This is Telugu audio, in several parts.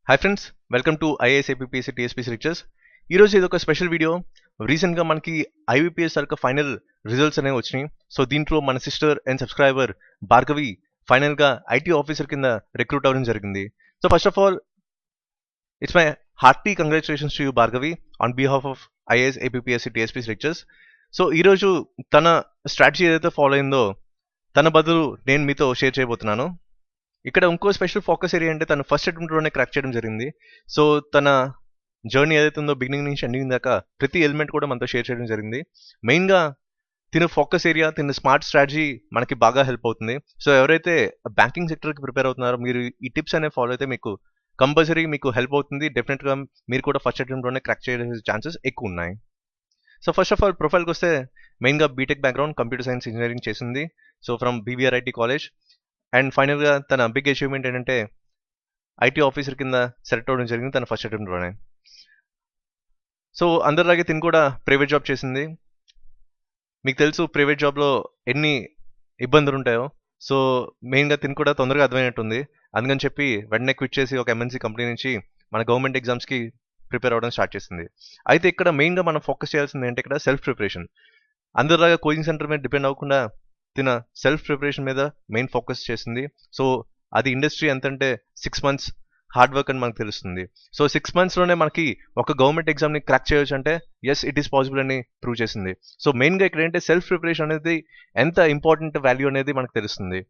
Hi friends, welcome to IAS APPSC TSPC lectures. ఈరోజు ఇది ఒక స్పెషల్ వీడియో. రీసెంట్గా మనకి ఐబీపీఎస్ యొక్క ఫైనల్ రిజల్ట్స్ అనేవి వచ్చినాయి. సో దీంట్లో మన సిస్టర్ అండ్ సబ్స్క్రైబర్ భార్గవి ఫైనల్గా ఐటీ ఆఫీసర్ కింద రిక్రూట్ అవ్వడం జరిగింది. So first of all it's my hearty congratulations to you Bhargavi on behalf of IAS APPSC TSPC lectures. So ఈరోజు తన స్ట్రాటజీ ఏదైతే ఫాలో అయిందో తన బదులు నేను మీతో షేర్ చేయబోతున్నాను. ఇక్కడ ఇంకో స్పెషల్ ఫోకస్ ఏరియా అంటే తను ఫస్ట్ అటెంప్ట్లోనే క్రాక్ చేయడం జరిగింది. సో తన జర్నీ ఏదైతే ఉందో బిగినింగ్ నుంచి ఎండింగ్ దాకా ప్రతి ఎలిమెంట్ కూడా మనతో షేర్ చేయడం జరిగింది. మెయిన్గా తిన ఫోకస్ ఏరియా, తిన స్మార్ట్ స్ట్రాటజీ మనకి బాగా హెల్ప్ అవుతుంది. సో ఎవరైతే బ్యాంకింగ్ సెక్టర్కి ప్రిపేర్ అవుతున్నారో మీరు ఈ టిప్స్ అనేవి ఫాలో అయితే మీకు కంపల్సరీ మీకు హెల్ప్ అవుతుంది. డెఫినెట్గా మీరు కూడా ఫస్ట్ అటెంప్ట్లోనే క్రాక్ చేయడానికి ఛాన్సెస్ ఎక్కువ ఉన్నాయి. సో ఫస్ట్ ఆఫ్ ఆల్ ప్రొఫైల్కి వస్తే మెయిన్గా BTech background, computer science engineering చేసింది. So from BVRIT college. And ఫైనల్గా తన బిగ్ అచీవ్మెంట్ ఏంటంటే ఐటీ ఆఫీసర్ కింద సెలెక్ట్ అవ్వడం జరిగింది తన ఫస్ట్ అటెంప్ట్లోనే. సో అందరిలాగే తిని కూడా ప్రైవేట్ జాబ్ చేసింది. మీకు తెలుసు ప్రైవేట్ జాబ్లో ఎన్ని ఇబ్బందులు ఉంటాయో. సో మెయిన్గా తిని కూడా తొందరగా అర్థమైనట్టుంది. అందుకని చెప్పి వెంటనే క్విట్ చేసి ఒక ఎంఎన్సీ కంపెనీ నుంచి మన గవర్నమెంట్ ఎగ్జామ్స్కి ప్రిపేర్ అవ్వడం స్టార్ట్ చేసింది. అయితే ఇక్కడ మెయిన్గా మనం ఫోకస్ చేయాల్సింది ఏంటంటే ఇక్కడ సెల్ఫ్ ప్రిపరేషన్. అందరిలాగా కోచింగ్ సెంటర్ మీద డిపెండ్ అవ్వకుండా తిన సెల్ఫ్ ప్రిపరేషన్ మీద మెయిన్ ఫోకస్ చేసింది. సో అది ఇండస్ట్రీ ఎంతంటే 6 months హార్డ్ వర్క్ అని మనకు తెలుస్తుంది. సో 6 monthsలోనే మనకి ఒక గవర్నమెంట్ ఎగ్జామ్ని క్రాక్ చేయొచ్చు అంటే ఎస్ ఇట్ ఈస్ పాసిబుల్ అని ప్రూవ్ చేసింది. సో మెయిన్గా ఇక్కడ ఏంటంటే సెల్ఫ్ ప్రిపరేషన్ అనేది ఎంత ఇంపార్టెంట్ వాల్యూ అనేది మనకు తెలుస్తుంది.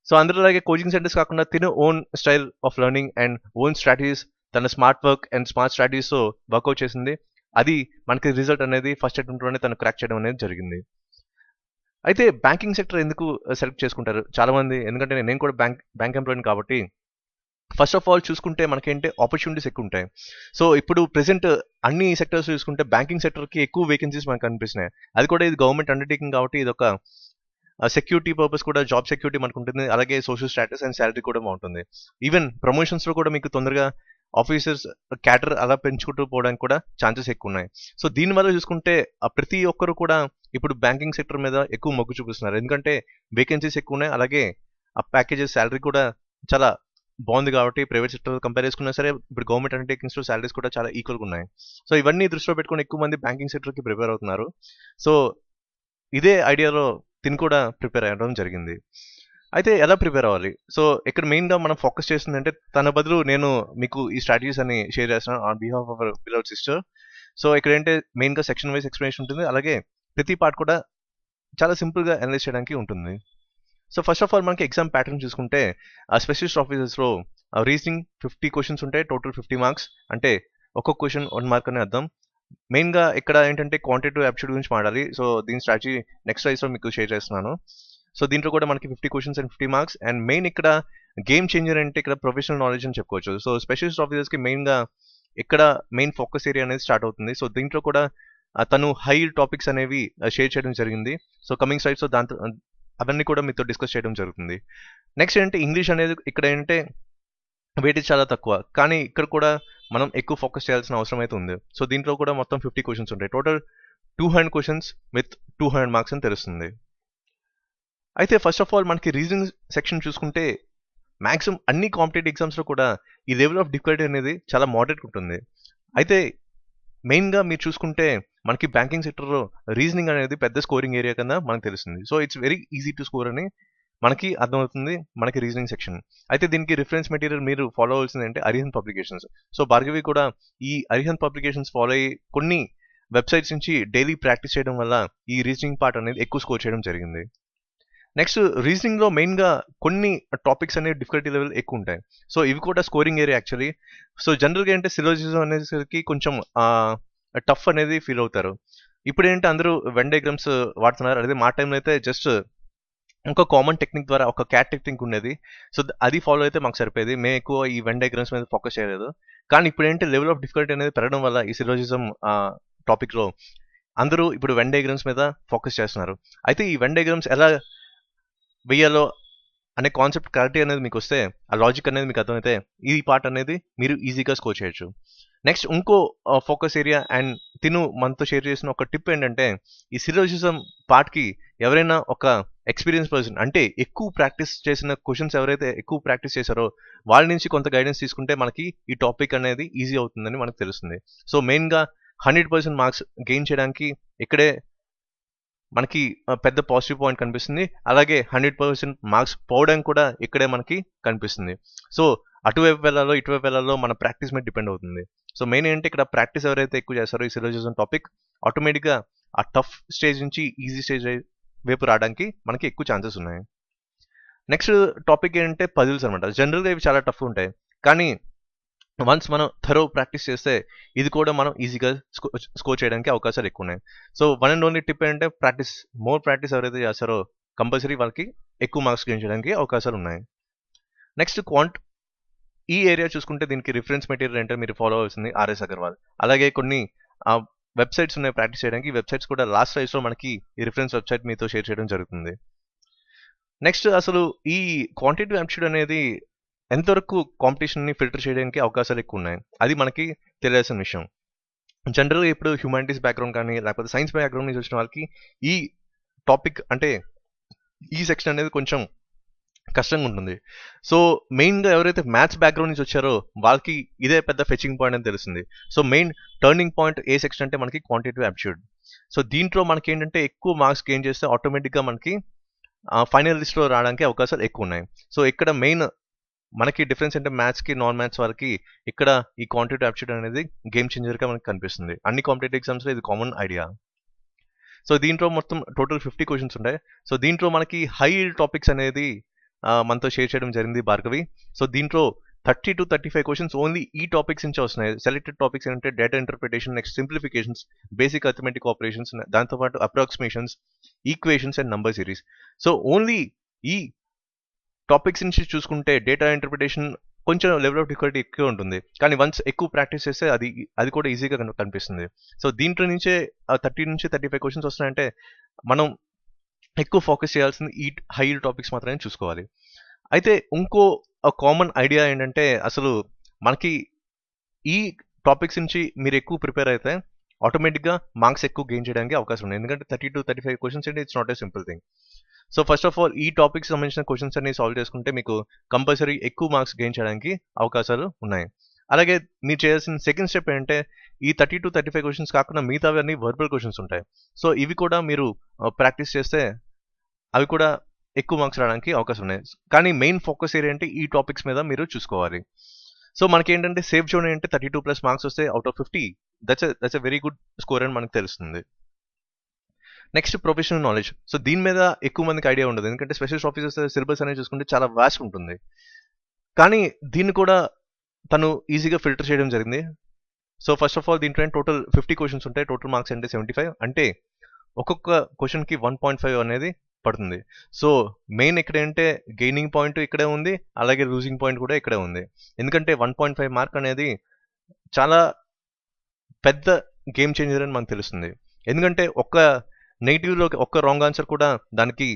సో అందరిలాగే కోచింగ్ సెంటర్స్ కాకుండా తిన own style of learning and own strategies, తన స్మార్ట్ వర్క్ అండ్ స్మార్ట్ స్ట్రాటజీస్తో వర్కౌట్ చేసింది. అది మనకి రిజల్ట్ అనేది ఫస్ట్ అటెంప్ట్లోనే తను క్రాక్ చేయడం అనేది జరిగింది. అయితే బ్యాంకింగ్ సెక్టర్ ఎందుకు సెలెక్ట్ చేసుకుంటారు చాలామంది? ఎందుకంటే నేను కూడా బ్యాంక్ ఎంప్లాయీని కాబట్టి ఫస్ట్ ఆఫ్ ఆల్ చూసుకుంటే మనకేంటి ఆపర్చునిటీస్ ఎక్కువ ఉంటాయి. సో ఇప్పుడు ప్రెసెంట్ అన్ని సెక్టర్స్ చూసుకుంటే బ్యాంకింగ్ సెక్టర్కి ఎక్కువ వేకెన్సీస్ మనకు కనిపిస్తున్నాయి. అది కూడా ఇది గవర్నమెంట్ అండర్టేకింగ్ కాబట్టి ఇది ఒక సెక్యూరిటీ పర్పస్ కూడా, జాబ్ సెక్యూరిటీ మనకు ఉంటుంది. అలాగే సోషల్ స్టాటస్ అండ్ శాలరీ కూడా బాగుంటుంది. ఈవెన్ ప్రమోషన్స్లో కూడా మీకు తొందరగా ఆఫీసర్స్ క్యాటర్ అలా పెంచుకుంటూ పోవడానికి కూడా ఛాన్సెస్ ఎక్కువ ఉన్నాయి. సో దీనివల్ల చూసుకుంటే ప్రతి ఒక్కరు కూడా ఇప్పుడు బ్యాంకింగ్ సెక్టర్ మీద ఎక్కువ మొగ్గు చూపిస్తున్నారు. ఎందుకంటే వేకెన్సీస్ ఎక్కువ ఉన్నాయి. అలాగే ఆ ప్యాకేజెస్ శాలరీ కూడా చాలా బాగుంది కాబట్టి ప్రైవేట్ సెక్టర్ కంపేర్ చేసుకున్నా సరే ఇప్పుడు గవర్నమెంట్ అండర్టేకింగ్స్లో శాలరీస్ కూడా చాలా ఈక్వల్గా ఉన్నాయి. సో ఇవన్నీ దృష్టిలో పెట్టుకుని ఎక్కువ మంది బ్యాంకింగ్ సెక్టర్కి ప్రిపేర్ అవుతున్నారు. సో ఇదే ఐడియాలో తిని కూడా ప్రిపేర్ అవ్వడం జరిగింది. అయితే ఎలా ప్రిపేర్ అవ్వాలి? సో ఇక్కడ మెయిన్గా మనం ఫోకస్ చేస్తుందంటే తన బదులు నేను మీకు ఈ స్ట్రాటజీస్ అని షేర్ చేస్తున్నాను on behalf of our beloved sister. So ఇక్కడ ఏంటంటే మెయిన్గా సెక్షన్ వైజ్ ఎక్స్ప్లెనేషన్ ఉంటుంది. అలాగే ప్రతి పార్ట్ కూడా చాలా సింపుల్గా అనలైజ్ చేయడానికి ఉంటుంది. సో ఫస్ట్ ఆఫ్ ఆల్ మనకి ఎగ్జామ్ ప్యాటర్న్ చూసుకుంటే స్పెషలిస్ట్ ఆఫీసర్స్లో రీజనింగ్ 50 questions ఉంటాయి. Total 50 marks. అంటే ఒక్కొక్క క్వశ్చన్ 1 mark అని అర్థం. మెయిన్గా ఇక్కడ ఏంటంటే క్వాంటిటేటివ్ యాప్టిట్యూడ్ గురించి మాట్లాడాలి. సో దీని స్ట్రాటజీ నెక్స్ట్ స్లైడ్స్లో మీకు షేర్ చేస్తున్నాను. సో దీంట్లో కూడా మనకి 50 questions and 50 marks. And main ఇక్కడ గేమ్ చేంజర్ అంటే ఇక్కడ ప్రొఫెషనల్ నాలెడ్జ్ అని చెప్పుకోవచ్చు. సో స్పెషలిస్ట్ ఆఫీసర్స్కి మెయిన్గా ఇక్కడ మెయిన్ ఫోకస్ ఏరియా అనేది స్టార్ట్ అవుతుంది. సో దీంట్లో కూడా తను హై టాపిక్స్ అనేవి షేర్ చేయడం జరిగింది. సో కమింగ్ స్లైడ్స్లో దాంతో అవన్నీ కూడా మీతో డిస్కస్ చేయడం జరుగుతుంది. నెక్స్ట్ ఏంటంటే ఇంగ్లీష్ అనేది ఇక్కడ ఏంటంటే వెయిటేజ్ చాలా తక్కువ, కానీ ఇక్కడ కూడా మనం ఎక్కువ ఫోకస్ చేయాల్సిన అవసరం అయితే ఉంది. సో దీంట్లో కూడా మొత్తం 50 questions ఉంటాయి. టోటల్ 200 questions విత్ 200 marks అని తెలుస్తుంది. అయితే ఫస్ట్ ఆఫ్ ఆల్ మనకి రీజనింగ్ సెక్షన్ చూసుకుంటే మ్యాక్సిమం అన్ని కాంపిటేటివ్ ఎగ్జామ్స్లో కూడా ఈ లెవెల్ ఆఫ్ డిఫికల్టీ అనేది చాలా మోడరేట్ ఉంటుంది. అయితే మెయిన్గా మీరు చూసుకుంటే మనకి బ్యాంకింగ్ సెక్టర్లో రీజనింగ్ అనేది పెద్ద స్కోరింగ్ ఏరియా కింద మనకు తెలుస్తుంది. So it's very easy to score అని మనకి అర్థమవుతుంది మనకి రీజనింగ్ సెక్షన్. అయితే దీనికి రిఫరెన్స్ మెటీరియల్ మీరు ఫాలో అవ్వాల్సింది అంటే అరిహంత్ పబ్లికేషన్స్. సో భార్గవి కూడా ఈ అరిహంత్ పబ్లికేషన్స్ ఫాలో అయ్యి కొన్ని వెబ్సైట్స్ నుంచి డైలీ ప్రాక్టీస్ చేయడం వల్ల ఈ రీజనింగ్ పార్ట్ అనేది ఎక్కువ స్కోర్ చేయడం జరిగింది. నెక్స్ట్ రీజనింగ్లో మెయిన్గా కొన్ని టాపిక్స్ అనేవి డిఫికల్టీ లెవెల్ ఎక్కువ ఉంటాయి. సో ఇవి కూడా స్కోరింగ్ ఏరియా యాక్చువల్లీ. సో జనరల్గా ఏంటంటే సిలోజిజం అనేసరికి కొంచెం టఫ్ అనేది ఫీల్ అవుతారు. ఇప్పుడు ఏంటంటే అందరూ వెన్ డయాగ్రామ్స్ వాడుతున్నారు. అదే మా టైంలో అయితే జస్ట్ ఒక కామన్ టెక్నిక్ ద్వారా ఒక క్యాట్ టెక్నిక్ ఉండేది. సో అది ఫాలో అయితే మాకు సరిపోయేది. మేము ఎక్కువ ఈ వెన్ డయాగ్రామ్స్ మీద ఫోకస్ చేయలేదు. కానీ ఇప్పుడు ఏంటంటే లెవెల్ ఆఫ్ డిఫికల్టీ అనేది పెరగడం వల్ల ఈ సిలోజిజం టాపిక్లో అందరూ ఇప్పుడు వెన్ డయాగ్రామ్స్ మీద ఫోకస్ చేస్తున్నారు. అయితే ఈ వెన్ డయాగ్రామ్స్ ఎలా వెయ్యాలో అనే కాన్సెప్ట్ క్లారిటీ అనేది మీకు వస్తే, ఆ లాజిక్ అనేది మీకు అర్థమైతే ఈ పార్ట్ అనేది మీరు ఈజీగా స్కోర్ చేయొచ్చు. నెక్స్ట్ ఇంకో ఫోకస్ ఏరియా అండ్ తిను మనతో షేర్ చేసిన ఒక టిప్ ఏంటంటే ఈ సిలోజిజం పార్ట్కి ఎవరైనా ఒక ఎక్స్పీరియన్స్ పర్సన్ అంటే ఎక్కువ ప్రాక్టీస్ చేసిన క్వశ్చన్స్ ఎవరైతే ఎక్కువ ప్రాక్టీస్ చేశారో వాళ్ళ నుంచి కొంత గైడెన్స్ తీసుకుంటే మనకి ఈ టాపిక్ అనేది ఈజీ అవుతుందని మనకు తెలుస్తుంది. సో మెయిన్గా 100% మార్క్స్ గెయిన్ చేయడానికి ఇక్కడే మనకి పెద్ద పాజిటివ్ పాయింట్ కనిపిస్తుంది. అలాగే 100% మార్క్స్ పోవడానికి కూడా ఇక్కడే మనకి కనిపిస్తుంది. సో అటువైపు వెళ్ళాలో ఇటువైపు వెళ్ళాలో మన ప్రాక్టీస్ మీద డిపెండ్ అవుతుంది. సో మెయిన్ ఏంటంటే ఇక్కడ ప్రాక్టీస్ ఎవరైతే ఎక్కువ చేస్తారో ఈ సిలోజిజం టాపిక్ ఆటోమేటిక్గా ఆ టఫ్ స్టేజ్ నుంచి ఈజీ స్టేజ్ వైపు రావడానికి మనకి ఎక్కువ ఛాన్సెస్ ఉన్నాయి. నెక్స్ట్ టాపిక్ ఏంటంటే పజిల్స్ అనమాట. జనరల్గా ఇవి చాలా టఫ్ ఉంటాయి, కానీ వన్స్ మనం థరో ప్రాక్టీస్ చేస్తే ఇది కూడా మనం ఈజీగా స్కోర్ చేయడానికి అవకాశాలు ఎక్కువ ఉన్నాయి. So one and only tip ఏంటంటే మోర్ ప్రాక్టీస్ ఎవరైతే చేస్తారో కంపల్సరీ వాళ్ళకి ఎక్కువ మార్క్స్ గెయిన్ చేయడానికి అవకాశాలు ఉన్నాయి. నెక్స్ట్ క్వాంట్, ఈ ఏరియా చూసుకుంటే దీనికి రిఫరెన్స్ మెటీరియల్ అంటే మీరు ఫాలో అవ్వాల్సింది ఆర్ఎస్ అగర్వాల్. అలాగే కొన్ని వెబ్సైట్స్ ఉన్నాయి ప్రాక్టీస్ చేయడానికి. ఈ వెబ్సైట్స్ కూడా లాస్ట్ స్లైడ్స్లో మనకి ఈ రిఫరెన్స్ వెబ్సైట్ మీతో షేర్ చేయడం జరుగుతుంది. నెక్స్ట్ అసలు ఈ క్వాంటిటేటివ్ యాప్టిట్యూడ్ అనేది ఎంతవరకు కాంపిటీషన్ని ఫిల్టర్ చేయడానికి అవకాశాలు ఎక్కువ ఉన్నాయి, అది మనకి తెలియాల్సిన విషయం. జనరల్గా ఇప్పుడు హ్యూమానిటీస్ బ్యాక్గ్రౌండ్ కానీ లేకపోతే సైన్స్ బ్యాక్గ్రౌండ్ నుంచి వచ్చిన వాళ్ళకి ఈ టాపిక్ అంటే ఈ సెక్షన్ అనేది కొంచెం కష్టంగా ఉంటుంది. సో మెయిన్గా ఎవరైతే మ్యాథ్స్ బ్యాక్గ్రౌండ్ నుంచి వచ్చారో వాళ్ళకి ఇదే పెద్ద ఫెచింగ్ పాయింట్ అని తెలుస్తుంది. సో మెయిన్ టర్నింగ్ పాయింట్ ఏ సెక్షన్ అంటే మనకి క్వాంటిటేటివ్ యాప్టిట్యూడ్. సో దీంట్లో మనకి ఏంటంటే ఎక్కువ మార్క్స్ గెయిన్ చేస్తే ఆటోమేటిక్గా మనకి ఫైనల్ లిస్ట్లో రావడానికి అవకాశాలు ఎక్కువ ఉన్నాయి. సో ఇక్కడ మెయిన్ మనకి డిఫరెన్స్ అంటే మ్యాథ్స్కి నాన్ మ్యాథ్స్ వాళ్ళకి ఇక్కడ ఈ క్వాంటిటేటివ్ యాప్టిట్యూడ్ అనేది గేమ్ చేంజర్గా మనకి కనిపిస్తుంది. అన్ని కాంపిటేటివ్ ఎగ్జామ్స్లో ఇది కామన్ ఐడియా. సో దీంట్లో మొత్తం టోటల్ 50 క్వశ్చన్స్ ఉంటాయి. సో దీంట్లో మనకి హై టాపిక్స్ అనేది మనతో షేర్ చేయడం జరిగింది భార్గవి. సో దీంట్లో 30 to 35 క్వశ్చన్స్ ఓన్లీ ఈ టాపిక్స్ నుంచి వస్తున్నాయి. సెలెక్టెడ్ టాపిక్స్ ఏంటంటే data interpretation, next simplifications, basic arithmetic operations, దాంతోపాటు approximations, equations and number series. So only ఈ టాపిక్స్ నుంచి చూసుకుంటే డేటా ఇంటర్ప్రిటేషన్ కొంచెం లెవెల్ ఆఫ్ డిఫికల్టీ ఎక్కువ ఉంటుంది, కానీ వన్స్ ఎక్కువ ప్రాక్టీస్ చేస్తే అది కూడా ఈజీగా కనిపిస్తుంది. సో దీంట్లో నుంచే 30 నుంచి 35 క్వశ్చన్స్ వస్తున్నాయంటే మనం ఎక్కువ ఫోకస్ చేయాల్సింది ఈ హై టాపిక్స్ మాత్రమే చూసుకోవాలి. అయితే ఇంకో కామన్ ఐడియా ఏంటంటే అసలు మనకి ఈ టాపిక్స్ నుంచి మీరు ఎక్కువ ప్రిపేర్ అయితే ఆటోమేటిక్గా మార్క్స్ ఎక్కువ గెయిన్ చేయడానికి అవకాశం ఉంది. ఎందుకంటే 30 to 35 క్వశ్చన్స్ అంటే it's not a simple thing. So first of all ఈ టాపిక్స్ సంబంధించిన క్వశ్చన్స్ అన్ని సాల్వ్ చేసుకుంటే మీకు కంపల్సరీ ఎక్కువ మార్క్స్ గెయిన్ చేయడానికి అవకాశాలు ఉన్నాయి. అలాగే మీరు చేయాల్సిన సెకండ్ స్టెప్ ఏంటంటే ఈ 30 to 35 క్వశ్చన్స్ కాకుండా మిగతావి అన్ని వర్బల్ క్వశ్చన్స్ ఉంటాయి. సో ఇవి కూడా మీరు ప్రాక్టీస్ చేస్తే అవి కూడా ఎక్కువ మార్క్స్ రావడానికి అవకాశం ఉన్నాయి. కానీ మెయిన్ ఫోకస్ ఏరియా అంటే ఈ టాపిక్స్ మీద మీరు చూసుకోవాలి. సో మనకి ఏంటంటే సేఫ్ జోన్ ఏంటంటే 32+ మార్క్స్ వస్తే out of 50 that's a very good score అని మనకు తెలుస్తుంది. Next professional knowledge. సో దీని మీద ఎక్కువ మందికి ఐడియా ఉండదు, ఎందుకంటే స్పెషలిస్ట్ ఆఫీసర్స్ సిలబస్ అనేది చూసుకుంటే చాలా వాస్ట్ ఉంటుంది. కానీ దీన్ని కూడా తను ఈజీగా ఫిల్టర్ చేయడం జరిగింది. సో ఫస్ట్ ఆఫ్ ఆల్ దీంట్లో టోటల్ 50 క్వశ్చన్స్ ఉంటాయి. టోటల్ మార్క్స్ అంటే 75, అంటే ఒక్కొక్క క్వశ్చన్కి 1.5 అనేది పడుతుంది. సో మెయిన్ ఇక్కడ ఏంటంటే గెయినింగ్ పాయింట్ ఇక్కడే ఉంది, అలాగే లూజింగ్ పాయింట్ కూడా ఇక్కడే ఉంది. ఎందుకంటే 1.5 మార్క్ అనేది చాలా పెద్ద గేమ్ చేంజర్ అని మనకు తెలుస్తుంది. ఎందుకంటే ఒక్క నెగిటివ్లో ఒక్క రాంగ్ ఆన్సర్ కూడా దానికి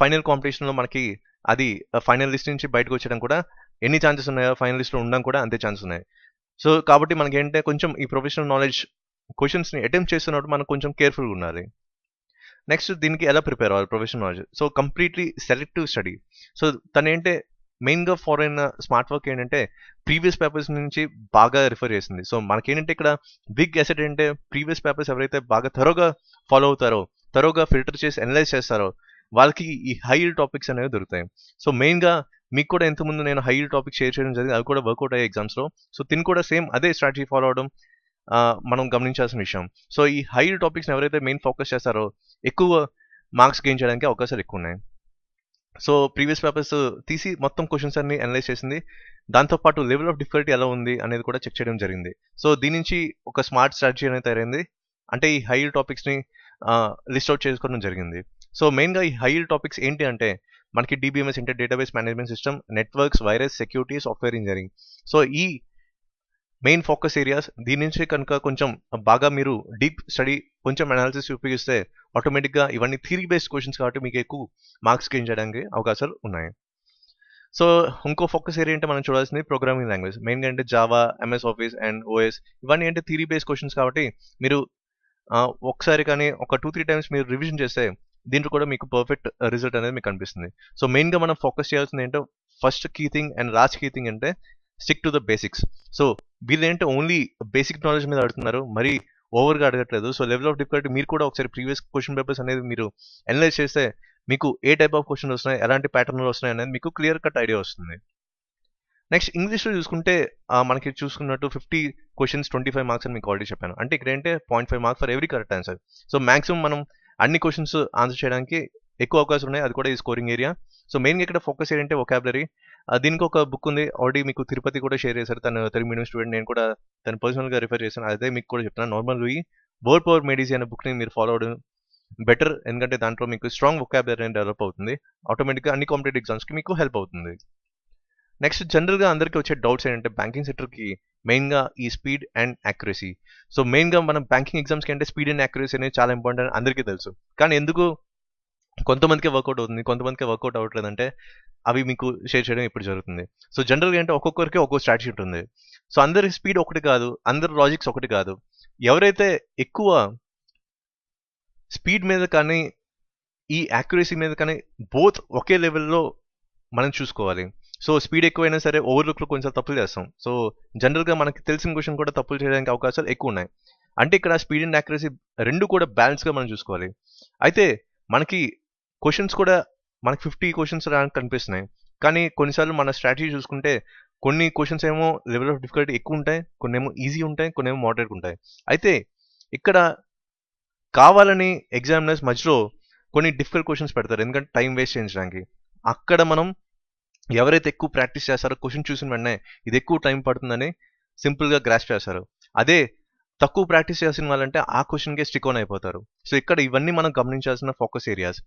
ఫైనల్ కాంపిటీషన్లో మనకి అది ఫైనల్ లిస్ట్ నుంచి బయటకు వచ్చేయడం కూడా ఎన్ని ఛాన్సెస్ ఉన్నాయో ఫైనల్ లిస్ట్లో ఉండడం కూడా అంతే ఛాన్సెస్ ఉన్నాయి. సో కాబట్టి మనకి ఏంటంటే కొంచెం ఈ ప్రొఫెషనల్ నాలెడ్జ్ క్వశ్చన్స్ని అటెంప్ట్ చేస్తున్నప్పుడు మనం కొంచెం కేర్ఫుల్గా ఉండాలి. నెక్స్ట్ దీనికి ఎలా ప్రిపేర్ అవ్వాలి professional knowledge. So completely selective study. So తను ఏంటంటే మెయిన్గా ఫాలో అయిన స్మార్ట్ వర్క్ ఏంటంటే ప్రీవియస్ పేపర్స్ నుంచి బాగా రిఫర్ చేసింది. సో మనకేంటంటే ఇక్కడ బిగ్ అసెట్ ఏంటంటే ప్రీవియస్ పేపర్స్ ఎవరైతే బాగా థరోగా ఫాలో అవుతారో, థరోగా ఫిల్టర్ చేసి అనలైజ్ చేస్తారో వాళ్ళకి ఈ హై టాపిక్స్ అనేవి దొరుకుతాయి. సో మెయిన్గా మీకు కూడా ఎంతమంది నేను హై టాపిక్స్ షేర్ చేయడం జరిగింది, అవి కూడా వర్కౌట్ అయ్యాయి ఎగ్జామ్స్లో. సో తిని కూడా సేమ్ అదే స్ట్రాటజీ ఫాలో అవడం మనం గమనించాల్సిన విషయం. సో ఈ హై టాపిక్స్ని ఎవరైతే మెయిన్ ఫోకస్ చేస్తారో ఎక్కువ మార్క్స్ గెయిన్ చేయడానికి అవకాశాలు ఎక్కువ ఉన్నాయి. సో ప్రీవియస్ పేపర్స్ తీసి మొత్తం క్వశ్చన్స్ అన్ని అనలైజ్ చేసింది, దాంతోపాటు లెవెల్ ఆఫ్ డిఫికల్టీ ఎలా ఉంది అనేది కూడా చెక్ చేయడం జరిగింది. సో దీని నుంచి ఒక స్మార్ట్ స్ట్రాటజీ అనేది తయారైంది, అంటే ఈ హై టాపిక్స్ని లిస్ట్ అవుట్ చేసుకోవడం జరిగింది. సో మెయిన్గా ఈ హై టాపిక్స్ ఏంటి అంటే మనకి DBMS అంటే database management system, networks, virus, security, software engineering. So ఈ మెయిన్ ఫోకస్ ఏరియాస్. దీని నుంచి కనుక కొంచెం బాగా మీరు డీప్ స్టడీ కొంచెం అనాలిసిస్ ఉపయోగిస్తే ఆటోమేటిక్గా ఇవన్నీ థియరీ బేస్డ్ క్వశ్చన్స్ కాబట్టి మీకు ఎక్కువ మార్క్స్ గెయిన్ చేయడానికి అవకాశాలు ఉన్నాయి. సో ఇంకో ఫోకస్ ఏరియా అంటే మనం చూడాల్సింది ప్రోగ్రామింగ్ లాంగ్వేజ్. మెయిన్గా అంటే Java, MS office and OS ఇవన్నీ అంటే థియరీ బేస్డ్ క్వశ్చన్స్ కాబట్టి మీరు ఒకసారి కానీ ఒక 2-3 టైమ్స్ మీరు రివిజన్ చేస్తే దీంట్లో కూడా మీకు పర్ఫెక్ట్ రిజల్ట్ అనేది మీకు కనిపిస్తుంది. సో మెయిన్గా మనం ఫోకస్ చేయాల్సింది ఏంటో first key thing and last key thing అంటే stick to the basics. So వీళ్ళేంటో ఓన్లీ బేసిక్ నాలెడ్జ్ మీద అడుగుతున్నారు, మరి ఓవర్గా అడగట్లేదు. సో లెవెల్ ఆఫ్ డిఫికల్టీ మీరు కూడా ఒకసారి ప్రీవియస్ క్వశ్చన్ పేపర్స్ అనేది మీరు అనలైజ్ చేస్తే మీకు ఏ టైప్ ఆఫ్ క్వశ్చన్ వస్తున్నాయి, ఎలాంటి ప్యాటర్న్లు వస్తున్నాయి అనేది మీకు క్లియర్ కట్ ఐడియా వస్తుంది. నెక్స్ట్ ఇంగ్లీష్లో చూసుకుంటే మనకి చూసుకున్నట్టు 50 క్వశ్చన్స్ 25 మార్క్స్ అని మీకు ఆల్రెడీ చెప్పాను. అంటే ఇక్కడ ఏంటంటే 0.5 marks for every correct answer. So maximum మనం అన్ని క్వశ్చన్స్ ఆన్సర్ చేయడానికి ఎక్కువ అవకాశం ఉన్నాయి, అది కూడా ఈ స్కోరింగ్ ఏరియా. సో మెయిన్గా ఇక్కడ ఫోకస్ ఏంటంటే వొకాబులరీ. దీనికి ఒక బుక్ ఉంది, ఆల్రెడీ మీకు తిరుపతి కూడా షేర్ చేశారు, తను తెలుగు మీడియం స్టూడెంట్, నేను కూడా తను పర్సనల్గా రిఫర్ చేశాను. అదే మీకు కూడా చెప్తున్నాను, Norman Lewis word power made easy అనే బుక్ని మీరు ఫాలో అవడం బెటర్, ఎందుకంటే దాంట్లో మీకు స్ట్రాంగ్ వొకాబులరీ అనేది డెవలప్ అవుతుంది, ఆటోమేటిక్గా అన్ని కాంపిటేటివ్ ఎగ్జామ్స్కి మీకు హెల్ప్ అవుతుంది. నెక్స్ట్ జనరల్గా అందరికీ వచ్చే డౌట్స్ ఏంటంటే బ్యాంకింగ్ సెక్టర్కి మెయిన్గా ఈ స్పీడ్ అండ్ యాక్యురసీ. సో మెయిన్గా మనం బ్యాంకింగ్ ఎగ్జామ్స్కి అంటే స్పీడ్ అండ్ యాక్యురసీ అనేది చాలా ఇంపార్టెంట్ అందరికీ తెలుసు. కానీ ఎందుకు కొంతమందికి వర్కౌట్ అవుతుంది, కొంతమందికి వర్కౌట్ అవ్వట్లేదంటే అవి మీకు షేర్ చేయడం ఇప్పుడు జరుగుతుంది. సో జనరల్గా అంటే ఒక్కొక్కరికి ఒక్కొక్క స్ట్రాటజీ ఉంటుంది. సో అందరి స్పీడ్ ఒకటి కాదు, అందరి లాజిక్స్ ఒకటి కాదు. ఎవరైతే ఎక్కువ స్పీడ్ మీద కానీ ఈ యాక్యురసీ మీద కానీ బోత్ ఒకే లెవెల్లో మనం చూసుకోవాలి. సో స్పీడ్ ఎక్కువైనా సరే ఓవర్లుక్లో కొంచెం తప్పులు చేస్తాం. సో జనరల్గా మనకి తెలిసిన క్వశ్చన్ కూడా తప్పులు చేయడానికి అవకాశాలు ఎక్కువ ఉన్నాయి. అంటే ఇక్కడ స్పీడ్ అండ్ యాక్యురసీ రెండు కూడా బ్యాలెన్స్గా మనం చూసుకోవాలి. అయితే మనకి క్వశ్చన్స్ కూడా మనకి 50 క్వశ్చన్స్ రానికి కనిపిస్తున్నాయి, కానీ కొన్నిసార్లు మన స్ట్రాటజీ చూసుకుంటే కొన్ని క్వశ్చన్స్ ఏమో లెవెల్ ఆఫ్ డిఫికల్టీ ఎక్కువ ఉంటాయి, కొన్ని ఏమో ఈజీ ఉంటాయి, కొన్ని ఏమో మోడరేట్ ఉంటాయి. అయితే ఇక్కడ కావాలని ఎగ్జామినర్స్ మధ్యలో కొన్ని డిఫికల్ట్ క్వశ్చన్స్ పెడతారు, ఎందుకంటే టైం వేస్ట్ చేయించడానికి. అక్కడ మనం ఎవరైతే ఎక్కువ ప్రాక్టీస్ చేస్తారో క్వశ్చన్ చూసిన వెంటనే ఇది ఎక్కువ టైం పడుతుందని సింపుల్గా గ్రాస్ప్ చేస్తారు. అదే తక్కువ ప్రాక్టీస్ చేసిన వాళ్ళంటే ఆ క్వశ్చన్కే స్టిక్ ఆన్ అయిపోతారు. సో ఇక్కడ ఇవన్నీ మనం గమనించాల్సిన ఫోకస్ ఏరియాస్.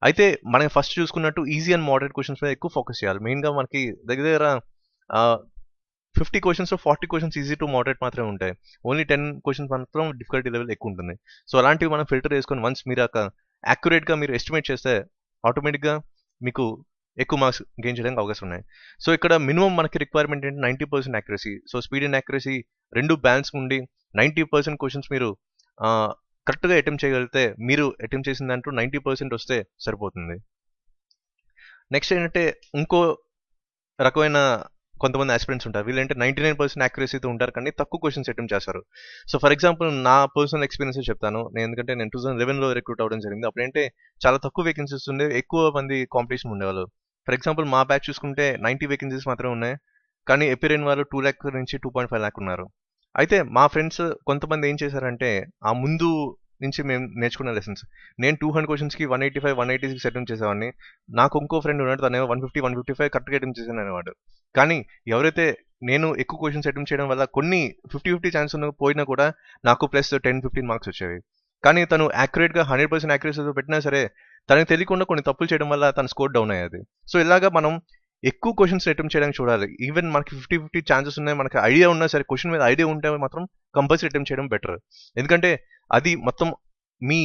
అయితే మనం ఫస్ట్ చూసుకున్నట్టు ఈజీ అండ్ మోడరేట్ క్వశ్చన్స్ మీద ఎక్కువ ఫోకస్ చేయాలి. మెయిన్గా మనకి దగ్గర 50 క్వశ్చన్స్లో 40 క్వశ్చన్స్ ఈజీ టు మోడరేట్ మాత్రమే ఉంటాయి, ఓన్లీ 10 క్వశ్చన్స్ మాత్రం డిఫికల్టీ లెవెల్ ఎక్కువ ఉంటుంది. సో అలాంటివి మనం ఫిల్టర్ చేసుకొని వన్స్ మీరు యాక్యురేట్గా మీరు ఎస్టిమేట్ చేస్తే ఆటోమేటిక్గా మీకు ఎక్కువ మార్క్స్ గెయిన్ చేయడానికి అవకాశం ఉన్నాయి. సో ఇక్కడ మినిమం మనకి రిక్వైర్మెంట్ ఏంటి 90% accuracy. So speed and accuracy రెండు బ్యాలెన్స్ ఉండి 90% క్వశ్చన్స్ మీరు కరెక్ట్గా అటెంప్ట్ చేయగలిగితే మీరు అటెంప్ట్ చేసిన దాంట్లో 90% వస్తే సరిపోతుంది. నెక్స్ట్ ఏంటంటే ఇంకో రకమైన కొంతమంది ఆస్పిరెంట్స్ ఉంటారు, వీళ్ళంటే 99% యాక్యురసీతో ఉంటారు కానీ తక్కువ క్వశ్చన్స్ అటెంప్ట్ చేస్తారు. సో ఫర్ ఎగ్జాంపుల్ నా పర్సనల్ ఎక్స్పీరియన్స్ చెప్తాను. ఎందుకంటే నేను 2011లో రిక్రూట్ అవ్వడం జరిగింది. అప్పుడంటే చాలా తక్కువ వేకెన్సీస్ ఉండే, ఎక్కువ మంది కాంపిటీషన్ ఉండేవాళ్ళు. ఫర్ ఎగ్జాంపుల్ మా బ్యాచ్ చూసుకుంటే 90 వేకెన్సీస్ మాత్రమే ఉన్నాయి, కానీ అపియర్ అయిన వాళ్ళు 2 lakh నుంచి 2.5 lakh ఉన్నారు. అయితే మా ఫ్రెండ్స్ కొంతమంది ఏం చేశారంటే ఆ ముందు నుంచి మేము నేర్చుకున్న లెసన్స్, నేను 200 క్వశ్చన్స్కి 185, 186 అటెంప్ట్ చేసేవాడిని. నాకు ఇంకో ఫ్రెండ్ ఉన్నాడు, తను 150, 155 కరెక్ట్గా అటెంప్ట్ చేశాను అనేవాడు. కానీ ఎవరైతే నేను ఎక్కువ క్వశ్చన్స్ అటెంప్ట్ చేయడం వల్ల కొన్ని 50-50 ఛాన్స్ పోయినా కూడా నాకు ప్లస్ 10-15 మార్క్స్ వచ్చేవి. కానీ తను యాక్యురేట్గా 100% యాక్యురసీతో పెట్టినా సరే తనకు తెలియకుండా కొన్ని తప్పులు చేయడం వల్ల తన స్కోర్ డౌన్ అయ్యేది. సో ఇలాగా మనం ఎక్కువ క్వశ్చన్స్ అటెంప్ట్ చేయడానికి చూడాలి. ఈవెన్ మనకి 50-50 ఛాన్సెస్ ఉన్నాయి, మనకి ఐడియా ఉన్నా సరే క్వశ్చన్ మీద ఐడియా ఉంటే మాత్రం కంపల్సరీ అటెంప్ట్ చేయడం బెటర్. ఎందుకంటే అది మొత్తం మీ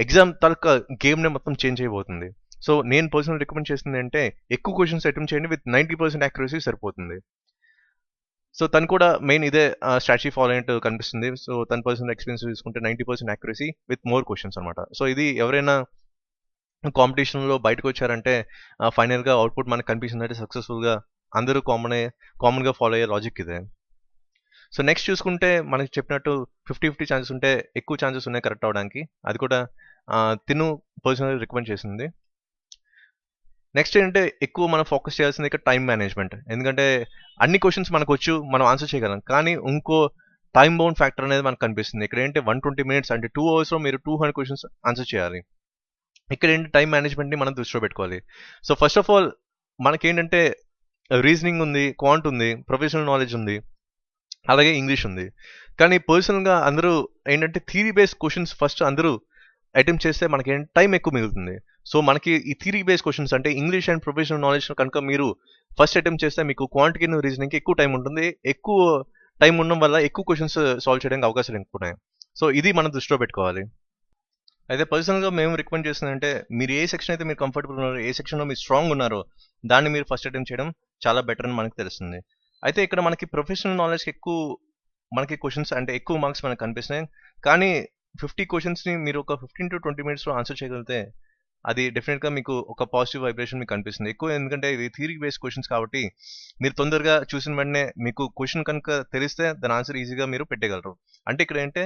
ఎగ్జామ్ తాలూకా గేమ్నే మొత్తం చేంజ్ అయిపోతుంది. సో నేను పర్సనల్ రికమెండ్ చేస్తుంది అంటే ఎక్కువ క్వశ్చన్స్ అటెంప్ట్ చేయండి, విత్ 90% యాక్యురసీ సరిపోతుంది. సో తను కూడా మెయిన్ ఇదే స్ట్రాటజీ ఫాలో అయినట్టు కనిపిస్తుంది. సో తన పర్సనల్ ఎక్స్పీరియన్స్ చూసుకుంటే 90% యాక్యురసీ విత్ మోర్ క్వశ్చన్స్ అనమాట. సో ఇది ఎవరైనా కాంపిటీషన్లో బయటకు వచ్చారంటే ఫైనల్గా అవుట్పుట్ మనకు కనిపిస్తుందంటే సక్సెస్ఫుల్గా అందరూ కామన్గా ఫాలో అయ్యే లాజిక్ ఇదే. సో నెక్స్ట్ చూసుకుంటే మనకి చెప్పినట్టు 50-50 ఛాన్సెస్ ఉంటే ఎక్కువ ఛాన్సెస్ ఉన్నాయి కరెక్ట్ అవడానికి, అది కూడా తిను పర్సనల్ రికమెండ్ చేసింది. నెక్స్ట్ ఏంటంటే ఎక్కువ మనం ఫోకస్ చేయాల్సింది ఇక్కడ టైం మేనేజ్మెంట్. ఎందుకంటే అన్ని క్వశ్చన్స్ మనకు వచ్చు, మనం ఆన్సర్ చేయగలం, కానీ ఇంకో టైం బౌండ్ ఫ్యాక్టర్ అనేది మనకు కనిపిస్తుంది. ఇక్కడ ఏంటంటే 120 minutes అంటే 2 hours మీరు 200 క్వశ్చన్స్ ఆన్సర్ చేయాలి. ఇక్కడ ఏంటి టైం మేనేజ్మెంట్ని మనం దృష్టిలో పెట్టుకోవాలి. సో ఫస్ట్ ఆఫ్ ఆల్ మనకేంటంటే రీజనింగ్ ఉంది, క్వాంట్ ఉంది, ప్రొఫెషనల్ నాలెడ్జ్ ఉంది, అలాగే ఇంగ్లీష్ ఉంది. కానీ పర్సనల్గా అందరూ ఏంటంటే థియరీ బేస్డ్ క్వశ్చన్స్ ఫస్ట్ అందరూ అటెంప్ట్ చేస్తే మనకి టైం ఎక్కువ మిగులుతుంది. సో మనకి ఈ థియరీ బేస్డ్ క్వశ్చన్స్ అంటే ఇంగ్లీష్ అండ్ ప్రొఫెషనల్ నాలెడ్జ్ కనుక మీరు ఫస్ట్ అటెంప్ట్ చేస్తే మీకు క్వాంటిటీ రీజనింగ్కి ఎక్కువ టైం ఉంటుంది. ఎక్కువ టైం ఉండడం వల్ల ఎక్కువ క్వశ్చన్స్ సాల్వ్ చేయడానికి అవకాశాలు ఎక్కువ ఉన్నాయి. సో ఇది మనం దృష్టిలో పెట్టుకోవాలి. అయితే పర్సనల్గా మేము రికమెండ్ చేస్తుందంటే మీరు ఏ సెక్షన్ అయితే మీరు కంఫర్టబుల్ ఉన్నారో, ఏ సెక్షన్లో మీరు స్ట్రాంగ్ ఉన్నారో దాన్ని మీరు ఫస్ట్ అటెంప్ట్ చేయడం చాలా బెటర్ అని మనకు తెలుస్తుంది. అయితే ఇక్కడ మనకి ప్రొఫెషనల్ నాలెడ్జ్కి ఎక్కువ మనకి క్వశ్చన్స్ అంటే ఎక్కువ మార్క్స్ మనకు కనిపిస్తున్నాయి, కానీ 50 క్వశ్చన్స్ని మీరు ఒక 15 to 20 మినిట్స్లో ఆన్సర్ చేయగలిగితే అది డెఫినెట్గా మీకు ఒక పాజిటివ్ వైబ్రేషన్ మీకు కనిపిస్తుంది ఎక్కువ. ఎందుకంటే ఇది థియరీ బేస్డ్ క్వశ్చన్స్ కాబట్టి మీరు తొందరగా చూసిన వెంటనే మీకు క్వశ్చన్ కనుక తెలిస్తే దాని ఆన్సర్ ఈజీగా మీరు పెట్టగలరు. అంటే ఇక్కడ ఏంటంటే